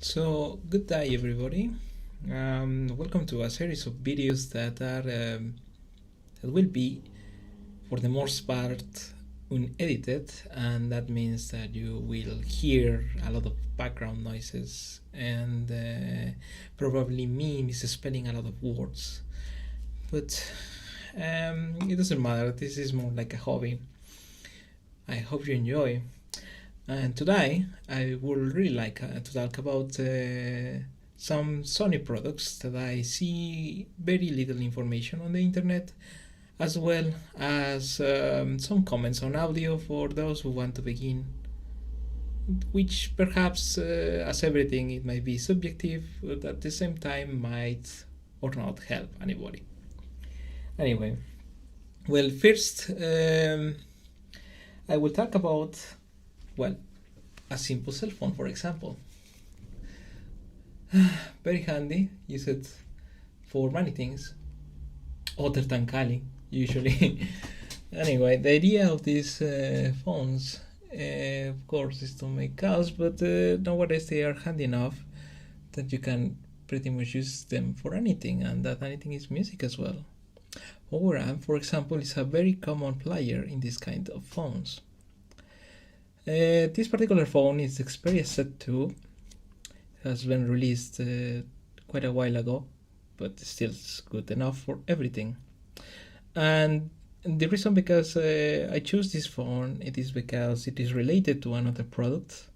So, good day everybody. Welcome to a series of videos that are that will be, for the most part, unedited, and that means that you will hear a lot of background noises and probably me misspelling a lot of words. But it doesn't matter. This is more like a hobby. I hope you enjoy. And today I would really like to talk about some Sony products that I see very little information on the internet, as well as some comments on audio for those who want to begin, which perhaps, as everything, it might be subjective, but at the same time might or not help anybody. Anyway, well, first I will talk about, well, a simple cell phone, for example. Very handy, use it for many things, other than calling, usually. Anyway, the idea of these phones, of course, is to make calls, but nowadays they are handy enough that you can pretty much use them for anything, and that anything is music as well. PHA, for example, is a very common player in this kind of phones. This particular phone is the Xperia Z2. It has been released quite a while ago, but still it's good enough for everything. And the reason because I choose this phone, it is because it is related to another product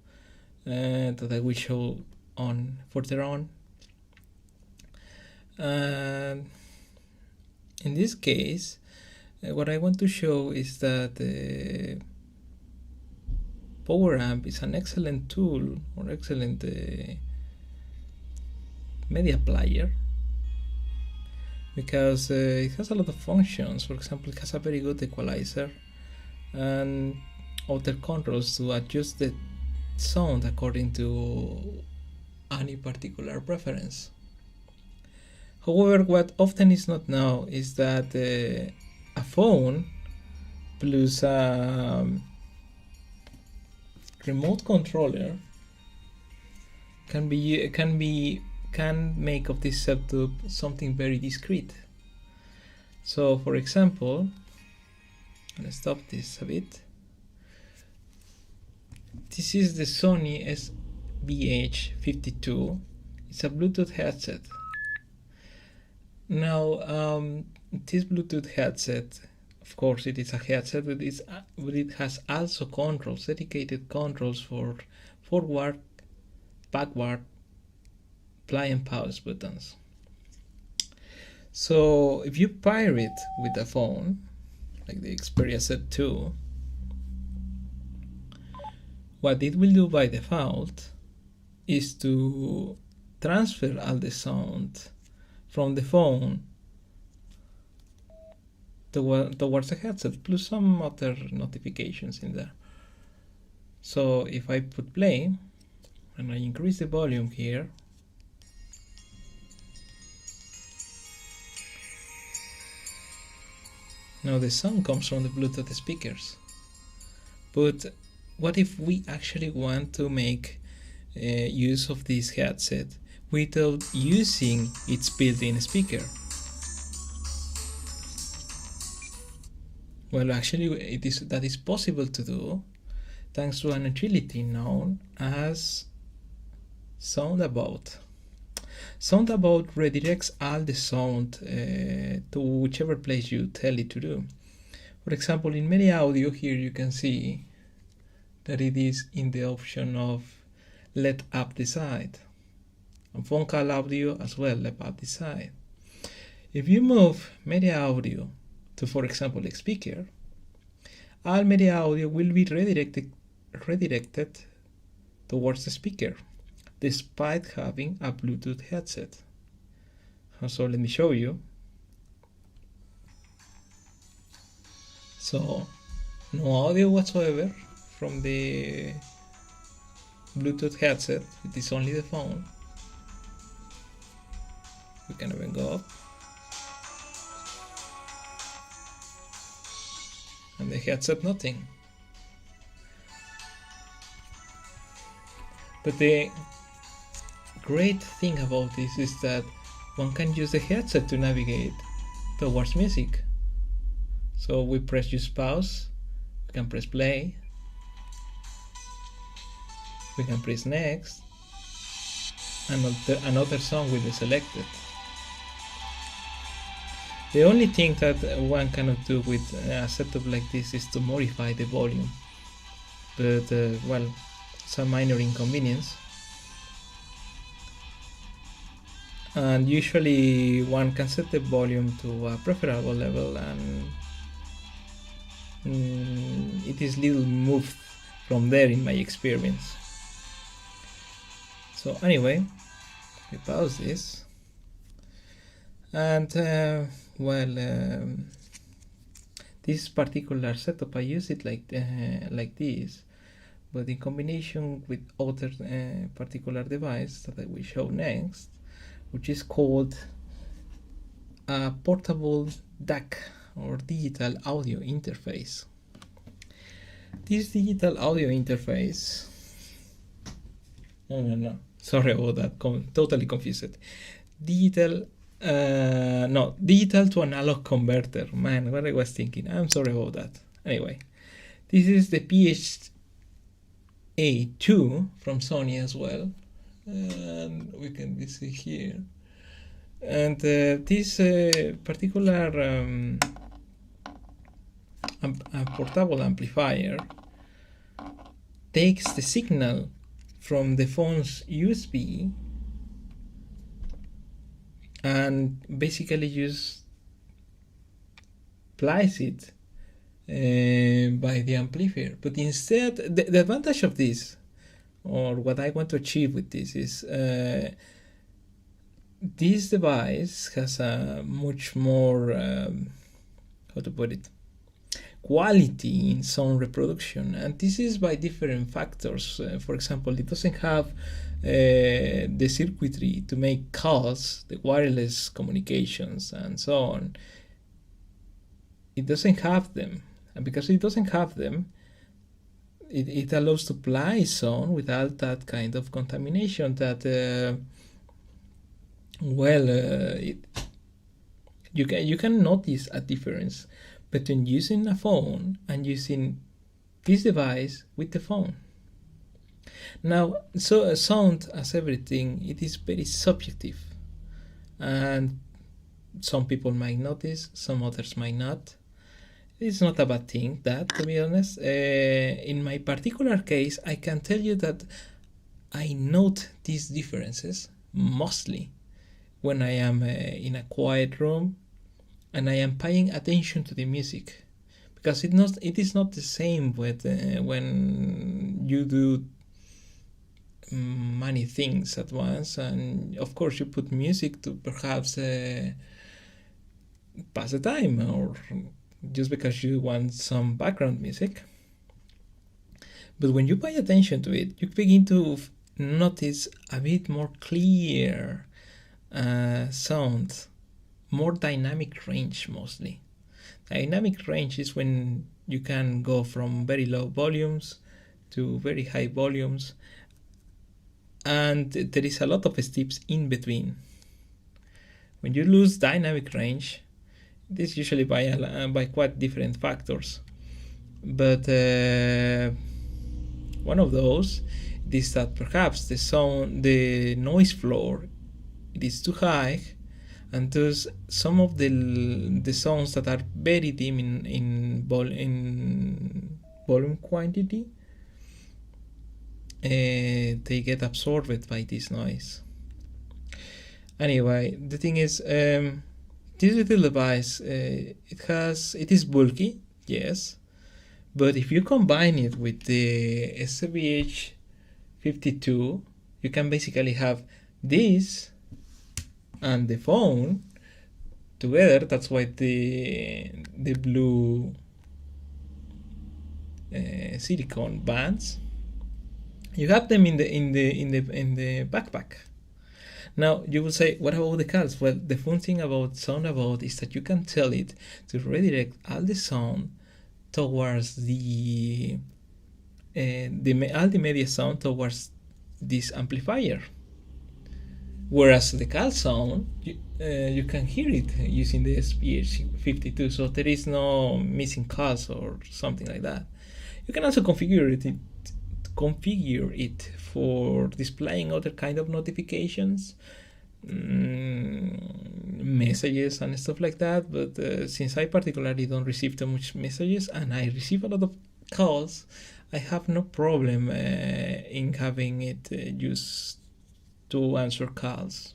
that I will show on further on. And in this case, what I want to show is that PowerAmp is an excellent tool or excellent media player, because it has a lot of functions. For example, it has a very good equalizer and other controls to adjust the sound according to any particular preference. However, what often is not known is that a phone plus a remote controller can make of this setup something very discreet. So, for example, I'm gonna stop this a bit. This is the Sony SBH-52. It's a Bluetooth headset. Now, this Bluetooth headset, of course, it is a headset, but it has also controls, dedicated controls for forward, backward, play and pause buttons. So if you pair it with a phone like the Xperia Z2, what it will do by default is to transfer all the sound from the phone towards the headset, plus some other notifications in there. So if I put play and I increase the volume here, now the sound comes from the Bluetooth speakers. But what if we actually want to make use of this headset without using its built-in speaker? Well, actually, that is possible to do thanks to an utility known as SoundAbout. SoundAbout redirects all the sound to whichever place you tell it to do. For example, in media audio here you can see that it is in the option of let up decide. And phone call audio as well, let up decide. If you move media audio to, for example, a speaker, all media audio will be redirected towards the speaker, despite having a Bluetooth headset. So let me show you. So no audio whatsoever from the Bluetooth headset, it is only the phone. We can even go up. And the headset nothing. But the great thing about this is that one can use the headset to navigate towards music. So we press use pause, we can press play, we can press next, and another song will be selected. The only thing that one cannot do with a setup like this is to modify the volume, but well, some minor inconvenience. And usually one can set the volume to a preferable level, and it is little moved from there in my experience. So anyway, we pause this, and this particular setup I use it like this, but in combination with other particular device that I will show next, which is called a portable DAC, or digital audio interface. This digital audio interface, sorry about that, totally confused. Digital to analog converter. Man, what I was thinking. I'm sorry about that. Anyway, this is the PHA-2 from Sony as well, and we can see here. And this particular portable amplifier takes the signal from the phone's USB and basically just applies it by the amplifier. But instead, the advantage of this, or what I want to achieve with this, is this device has a much more, how to put it, quality in sound reproduction, and this is by different factors. For example, it doesn't have the circuitry to make calls, the wireless communications and so on. It doesn't have them, and because it doesn't have them, it allows to apply sound without that kind of contamination that you can notice a difference between using a phone and using this device with the phone. Now, so sound, as everything, it is very subjective, and some people might notice, some others might not. It's not a bad thing, that, to be honest. In my particular case, I can tell you that I note these differences mostly when I am in a quiet room and I am paying attention to the music, because it is not the same with when you do many things at once, and of course you put music to perhaps pass the time, or just because you want some background music. But when you pay attention to it, you begin to notice a bit more clear sound, more dynamic range mostly. Dynamic range is when you can go from very low volumes to very high volumes, and there is a lot of steps in between. When you lose dynamic range, this is usually by quite different factors, but one of those is that perhaps the noise floor, it is too high, and thus some of the sounds that are very dim in volume quantity, they get absorbed by this noise. Anyway, the thing is, this little device, it is bulky, yes, but if you combine it with the SBH-52, you can basically have this and the phone together. That's why the blue silicone bands, you have them in the backpack. Now you will say, what about the calls? Well, the fun thing about Soundabout is that you can tell it to redirect all the sound towards the multimedia sound towards this amplifier. Whereas the cal sound, you can hear it using the SBH-52, so there is no missing calls or something like that. You can also configure it for displaying other kind of notifications, messages and stuff like that. But since I particularly don't receive too much messages and I receive a lot of calls, I have no problem in having it used to answer calls.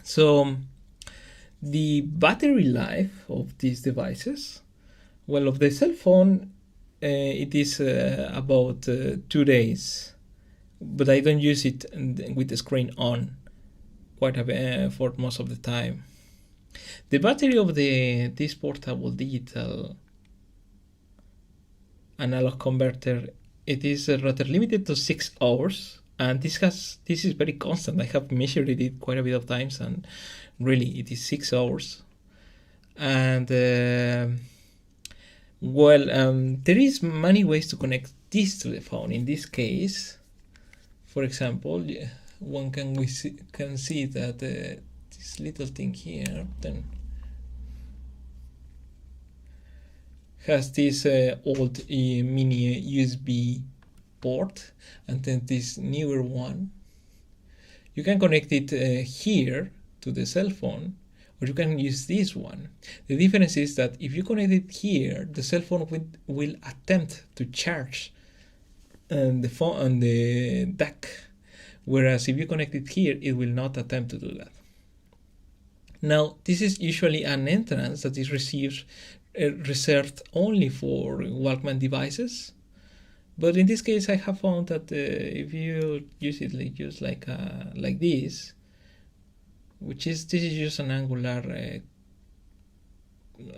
So the battery life of these devices, well, of the cell phone, it is about 2 days, but I don't use it with the screen on quite a bit for most of the time. The battery of this portable digital analog converter, it is rather limited to 6 hours, and this is very constant. I have measured it quite a bit of times, and really it is 6 hours. And there is many ways to connect this to the phone. In this case, for example, one can see that this little thing here then has this old mini USB port, and then this newer one. You can connect it here to the cell phone, or you can use this one. The difference is that if you connect it here, the cell phone will attempt to charge the phone on the DAC, whereas if you connect it here, it will not attempt to do that. Now, this is usually an entrance that is reserved only for Walkman devices, but in this case I have found that if you use it like this, this is just an angular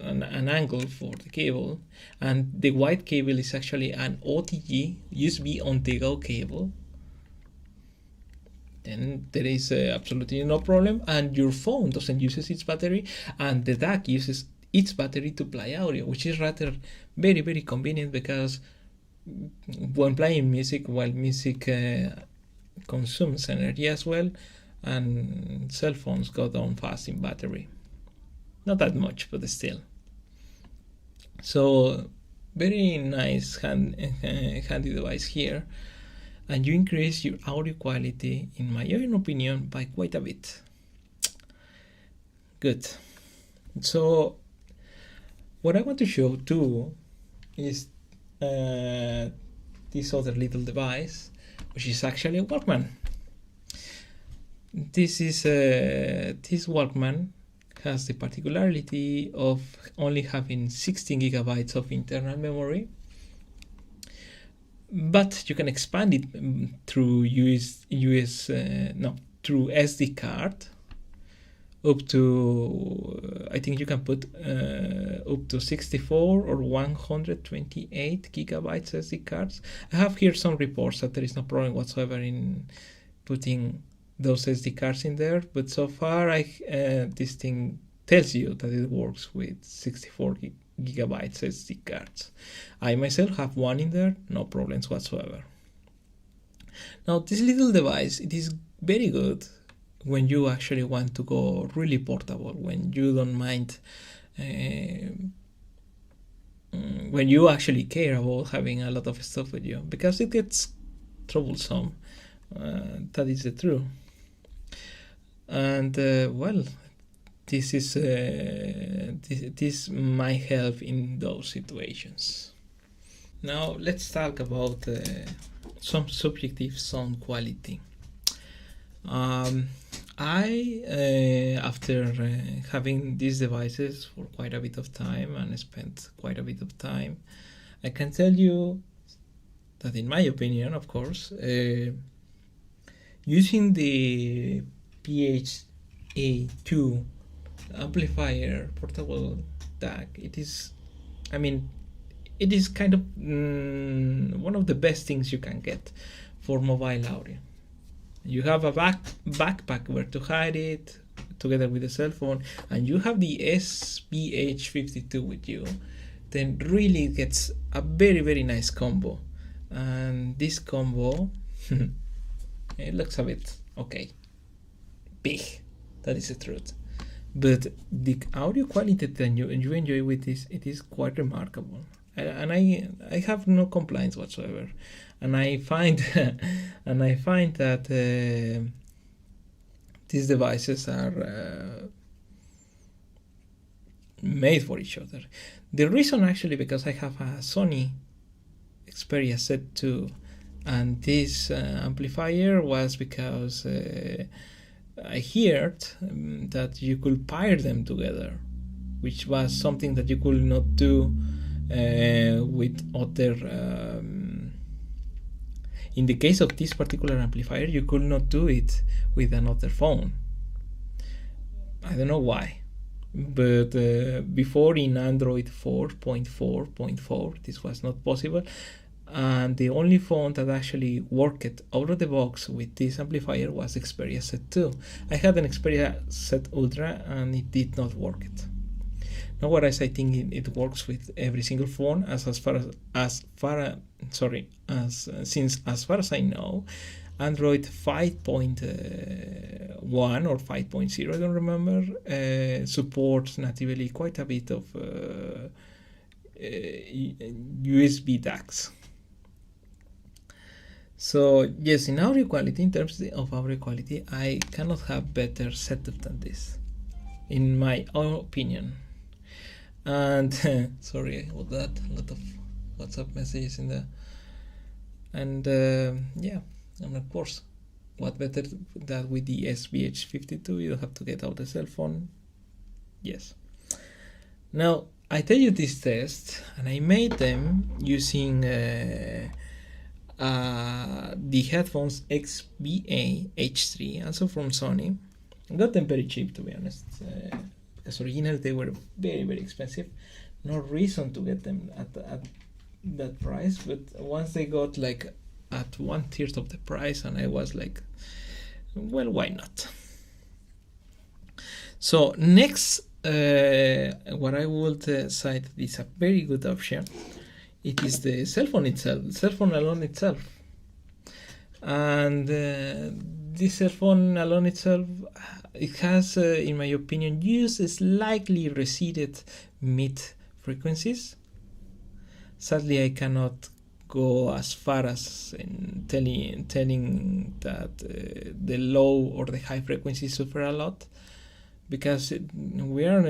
an angle for the cable, and the white cable is actually an OTG USB on-the-go cable, then there is absolutely no problem, and your phone doesn't use its battery, and the DAC uses its battery to play audio, which is rather very, very convenient, because when playing music, while music consumes energy as well, and cell phones go down fast in battery. Not that much, but still. So very nice handy device here, and you increase your audio quality, in my own opinion, by quite a bit. Good. So what I want to show too is this other little device, which is actually a Walkman. This Walkman has the particularity of only having 16 gigabytes of internal memory, but you can expand it through through SD card up to, I think you can put up to 64 or 128 gigabytes SD cards. I have here some reports that there is no problem whatsoever in putting those SD cards in there, but so far this thing tells you that it works with 64 gigabytes SD cards. I myself have one in there, no problems whatsoever. Now this little device, it is very good when you actually want to go really portable, when you don't mind, when you actually care about having a lot of stuff with you, because it gets troublesome. That is the truth. And this might help in those situations. Now let's talk about some subjective sound quality. After having these devices for quite a bit of time and spent quite a bit of time, I can tell you that, in my opinion, of course, using the PHA-2 amplifier portable DAC, it is kind of one of the best things you can get for mobile audio. You have a backpack where to hide it together with the cell phone, and you have the SBH-52 with you, then really it gets a very, very nice combo. And this combo it looks a bit okay. big. That is the truth. But the audio quality that you enjoy with this, it is quite remarkable. And I have no complaints whatsoever. And I find that these devices are made for each other. The reason actually because I have a Sony Xperia Z2, and this amplifier was because I heard that you could pair them together, which was something that you could not do with other. In the case of this particular amplifier, you could not do it with another phone. I don't know why, but before in Android 4.4.4 this was not possible, and the only phone that actually worked out of the box with this amplifier was Xperia Z2. I had an Xperia Z Ultra and it did not work it. Nowadays I think it works with every single phone since as far as I know, Android 5.1 or 5.0, I don't remember, supports natively quite a bit of USB DACs. So yes, in audio quality, in terms of audio quality, I cannot have better setup than this, in my own opinion. And sorry about that, a lot of WhatsApp messages in there. And yeah, and of course, what better that with the SBH-52, you don't have to get out the cell phone. Yes. Now, I tell you this test, and I made them using the headphones XBH-3, also from Sony. I got them very cheap, to be honest, because originally they were very, very expensive. No reason to get them at that price, but once they got like at 1/3 of the price, and I was like, well, why not? So next, what I would cite is a very good option. It is the cell phone itself, the cell phone alone itself. And this cell phone alone itself, it has, in my opinion, used slightly receded mid frequencies. Sadly, I cannot go as far as in telling that the low or the high frequencies suffer a lot, because we are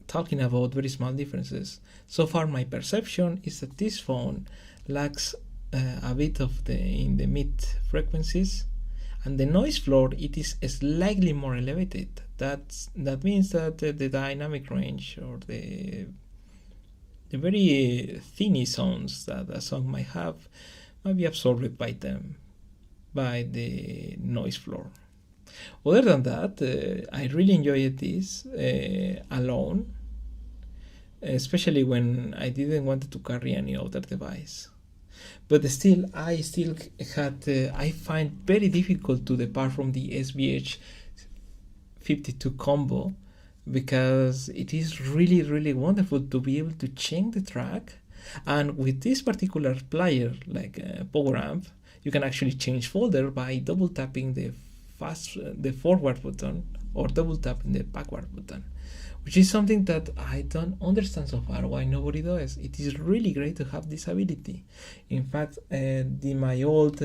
talking about very small differences. So far, my perception is that this phone lacks a bit of in the mid frequencies, and the noise floor, it is slightly more elevated. That means that the dynamic range, or the very thin sounds that a song might have, might be absorbed by the noise floor. Other than that, I really enjoyed this alone, especially when I didn't want to carry any other device. But still, I find very difficult to depart from the SBH-52 combo, because it is really, really wonderful to be able to change the track. And with this particular player, like Power Amp, you can actually change folder by double tapping the forward button or double tapping the backward button, which is something that I don't understand so far why nobody does. It is really great to have this ability. In fact, my old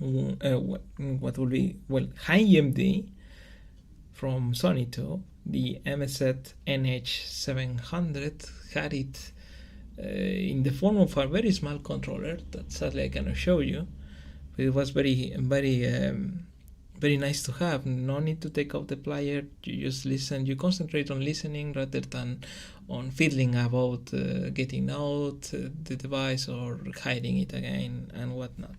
what would be, well, high EMD from Sony too, the MSZ NH700, had it in the form of a very small controller that sadly I cannot show you, but it was very, very, very nice to have. No need to take out the player, you just listen, you concentrate on listening rather than on fiddling about getting out the device or hiding it again and whatnot.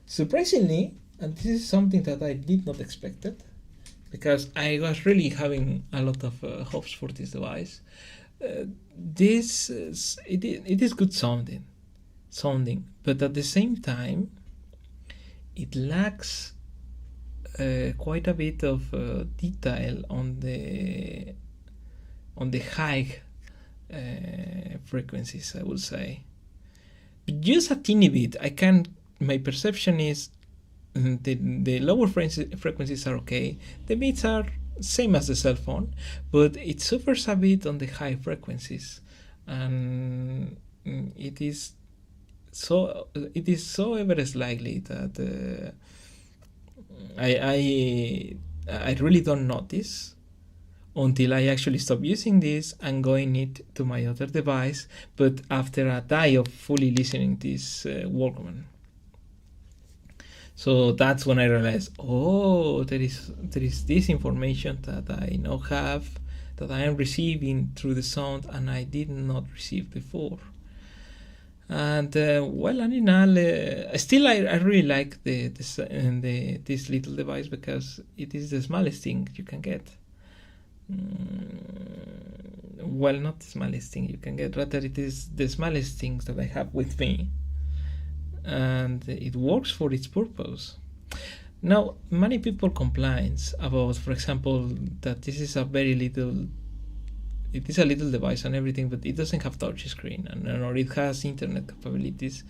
Surprisingly, and this is something that I did not expect it, because I was really having a lot of hopes for this device. It is good sounding, but at the same time, it lacks quite a bit of detail on the high frequencies, I would say. But just a teeny bit. My perception is the lower frequencies are okay. The mids are same as the cell phone, but it suffers a bit on the high frequencies, and it is so ever slightly that I really don't notice until I actually stop using this and going it to my other device, but after a day of fully listening to this Walkman. So that's when I realized, oh, there is this information that I now have, that I am receiving through the sound, and I did not receive before. And well, and in all, still I really like this little device, because it is the smallest thing you can get. Well, not the smallest thing you can get, rather it is the smallest things that I have with me, and it works for its purpose. Now, many people complain about, for example, that this is a it is a little device and everything, but it doesn't have touch screen, or it has internet capabilities.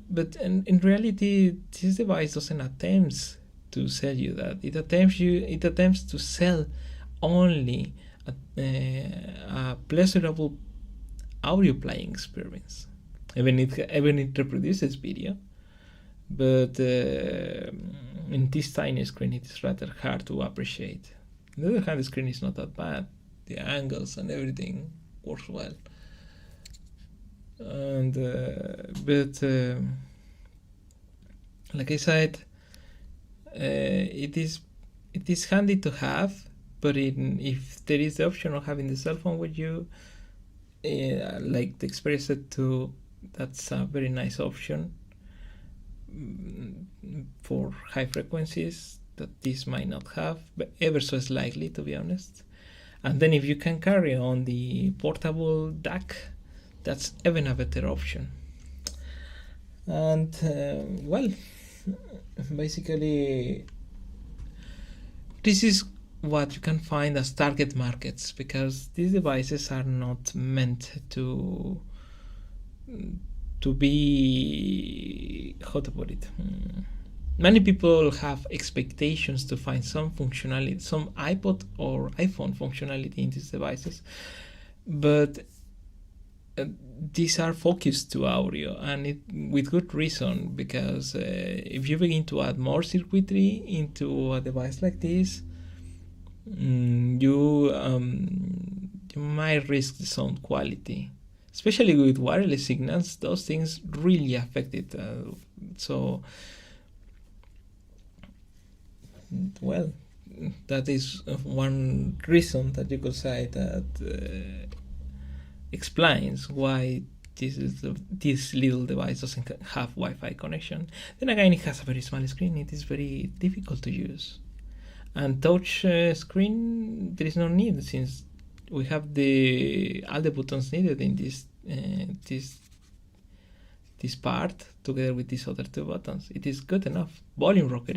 But in reality, this device doesn't attempt to sell you that. It attempts to sell only a pleasurable audio playing experience. Even it reproduces video, but in this tiny screen, it is rather hard to appreciate. On the other hand, the screen is not that bad. The angles and everything works well. And but like I said, it is handy to have. But if there is the option of having the cell phone with you, like the Xperia Z2, that's a very nice option for high frequencies that this might not have, but ever so slightly, to be honest. And then if you can carry on the portable DAC, that's even a better option. And well, basically, this is what you can find as target markets, because these devices are not meant to be, how to put it, many people have expectations to find some functionality, some iPod or iPhone functionality in these devices, but these are focused to audio, and with good reason, because if you begin to add more circuitry into a device like this, you might risk the sound quality, especially with wireless signals. Those things really affect it. So, well, that is one reason that you could say that explains why this little device doesn't have Wi-Fi connection. Then again, it has a very small screen. It is very difficult to use. And touch screen, there is no need, since we have all the buttons needed in this part, together with these other two buttons. It is good enough. Volume rocker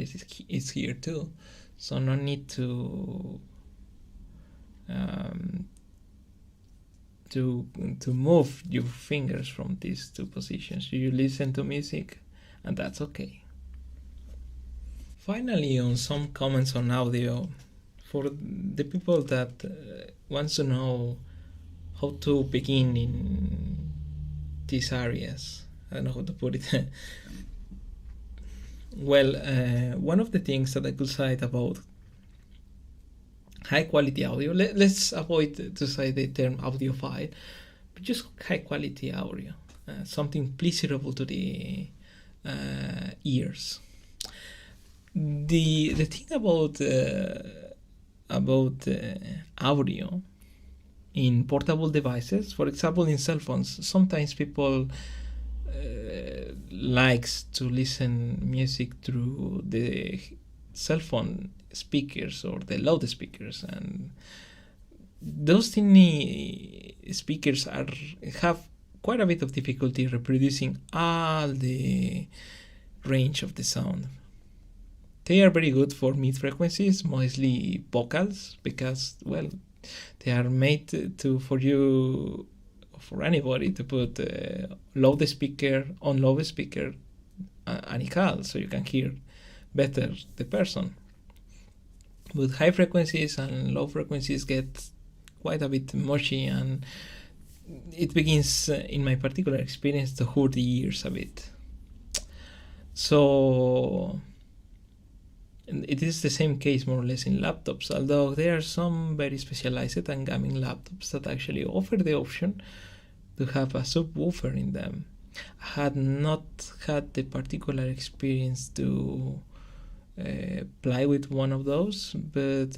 is here too, so no need to move your fingers from these two positions. You listen to music, and that's okay. Finally, on some comments on audio, for the people that wants to know how to begin in these areas. I don't know how to put it. Well, one of the things that I could say about high quality audio, let's avoid to say the term audiophile, but just high quality audio, something pleasurable to the ears. The thing about audio in portable devices, for example, in cell phones, sometimes people likes to listen music through the cell phone speakers or the loudspeakers, and those tiny speakers have quite a bit of difficulty reproducing all the range of the sound. They are very good for mid frequencies, mostly vocals, because, well, they are made for anybody to put loudspeaker on loudspeaker any call, so you can hear better the person. But high frequencies and low frequencies get quite a bit mushy, and it begins, in my particular experience, to hurt the ears a bit. So it is the same case more or less in laptops, although there are some very specialized and gaming laptops that actually offer the option to have a subwoofer in them. I had not had the particular experience to play with one of those, but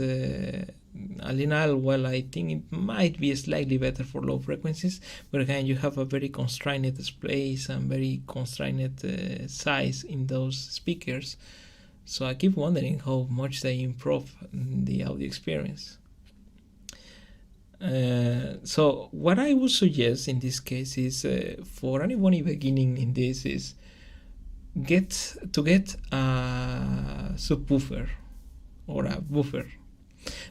all in all, well, I think it might be slightly better for low frequencies, but again, you have a very constrained space and very constrained size in those speakers, so I keep wondering how much they improve the audio experience. So what I would suggest in this case is, for anyone beginning in this, is get a subwoofer or a woofer.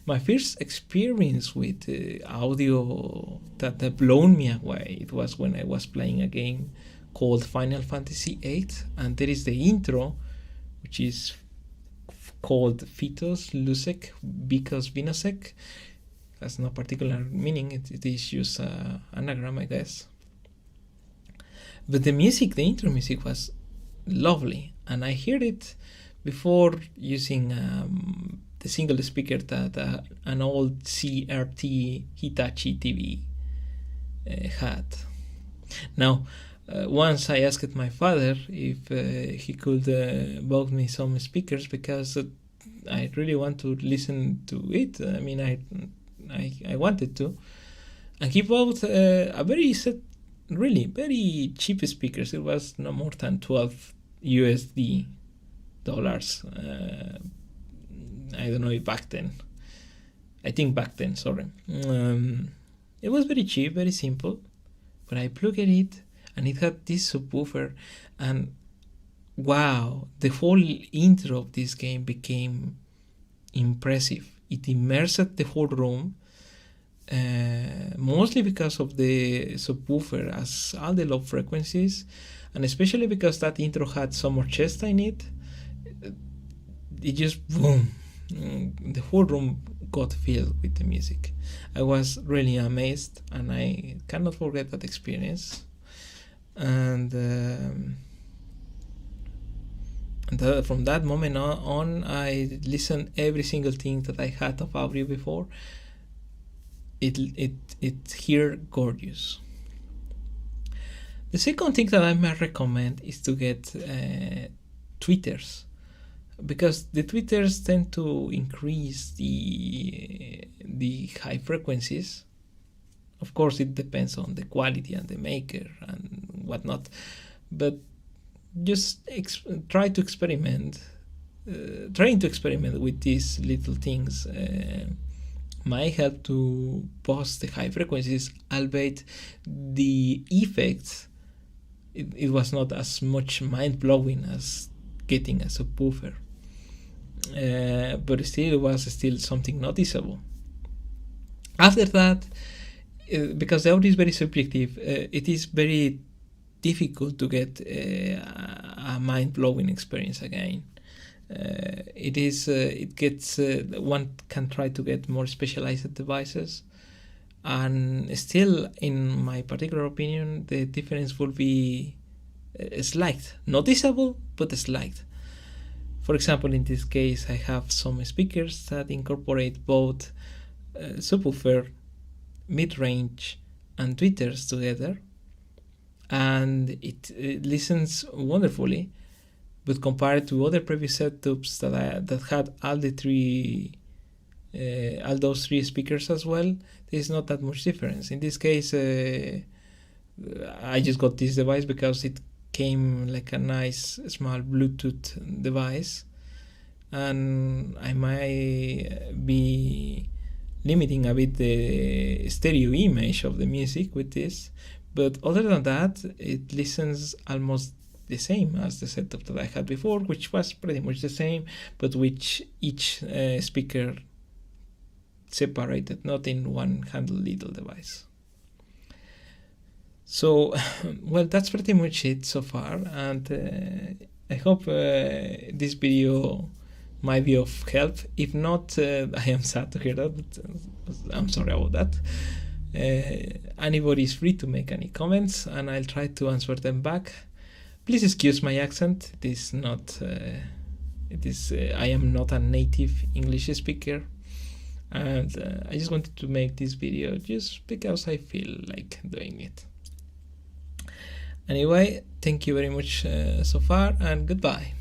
My first experience with audio that blown me away, it was when I was playing a game called Final Fantasy VIII, and there is the intro, which is called Fetus Lusek Because Vinosek. Has no particular meaning, it is just an anagram, I guess. But the music, the intro music, was lovely, and I heard it before using the single speaker that an old CRT Hitachi TV had. Now, once I asked my father if he could bought me some speakers, because I really want to listen to it. I mean, I wanted to, and he bought a really very cheap speakers. It was no more than $12 dollars. I don't know if back then. I think back then, sorry. It was very cheap, very simple, but I plugged it, and it had this subwoofer, and wow, the whole intro of this game became impressive. It immersed the whole room, mostly because of the subwoofer as all the low frequencies, and especially because that intro had some orchestra in it. It just boom, the whole room got filled with the music. I was really amazed, and I cannot forget that experience. And from that moment on, I listened every single thing that I had of audio before. It here gorgeous. The second thing that I might recommend is to get tweeters, because the tweeters tend to increase the high frequencies. Of course, it depends on the quality and the maker and whatnot, but just trying to experiment with these little things might help to boost the high frequencies, albeit the effects, it was not as much mind-blowing as getting a subwoofer, but still it was still something noticeable. After that, because the audio is very subjective, it is very difficult to get a mind-blowing experience again. One can try to get more specialized devices, and still, in my particular opinion, the difference will be slight, noticeable, but slight. For example, in this case, I have some speakers that incorporate both subwoofer, mid-range, and tweeters together, and it listens wonderfully. But compared to other previous setups that had all those three speakers as well, there's not that much difference. In this case, I just got this device because it came like a nice small Bluetooth device, and I might be limiting a bit the stereo image of the music with this, but other than that, it listens almost the same as the setup that I had before, which was pretty much the same, but which each speaker separated, not in one handle little device. So, well, that's pretty much it so far, and I hope this video might be of help. If not, I am sad to hear that, but I'm sorry about that. Anybody is free to make any comments and I'll try to answer them back. Please excuse my accent. It is not I am not a native English speaker, and I just wanted to make this video just because I feel like doing it. Anyway, thank you very much so far, and goodbye.